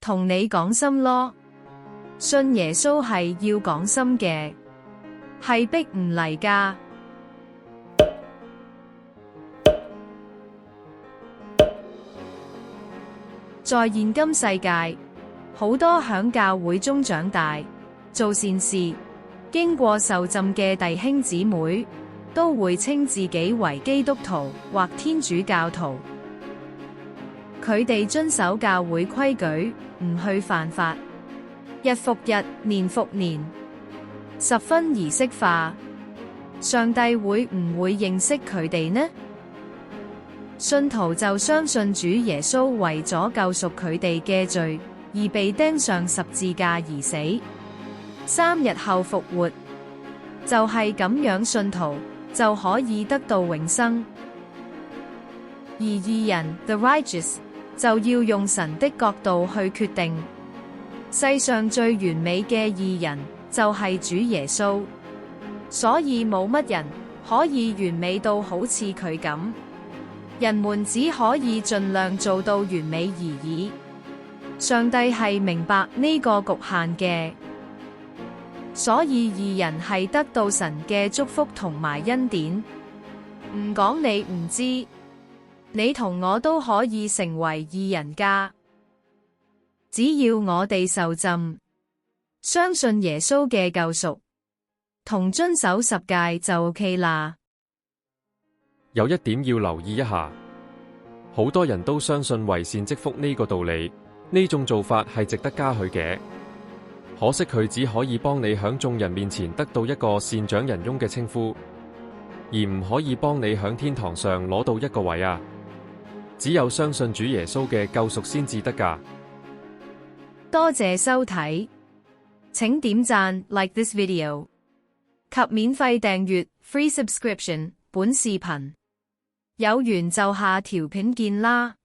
同你講心咯，信耶穌係要講心嘅，係逼唔嚟㗎。在現今世界，好多響教會中長大、做善事、經過受浸嘅弟兄姊妹，都會稱自己為基督徒或天主教徒。佢哋遵守教會規矩，唔去犯法，日復日，年復年，十分儀式化。上帝會唔會認識佢哋呢？信徒就相信主耶穌為咗救贖佢哋嘅罪，而被釘上十字架而死，3日後復活，就係咁樣，信徒就可以得到永生。而義人 the righteous 就要用神的角度去決定，世上最完美嘅義人就係主耶穌，所以冇乜人可以完美到好似佢咁，人們只可以盡量做到完美而已。上帝係明白呢個局限嘅，所以義人係得到神嘅祝福同埋恩典。唔講你唔知，你同我都可以成為義人㗎。只要我哋受浸，相信耶穌嘅救贖，同遵守10誡就 OK 啦。有一點要留意一下，好多人都相信為善積福呢個道理，呢種做法係值得嘉許嘅。可惜佢只可以幫你響眾人面前得到一個善長仁翁嘅稱呼，而唔可以幫你響天堂上攞到一個位啊！只有相信主耶穌嘅救贖先至得㗎。多謝收睇，請點讚 like this video 及免費訂閱 free subscription 本視頻。有緣就下條片見啦。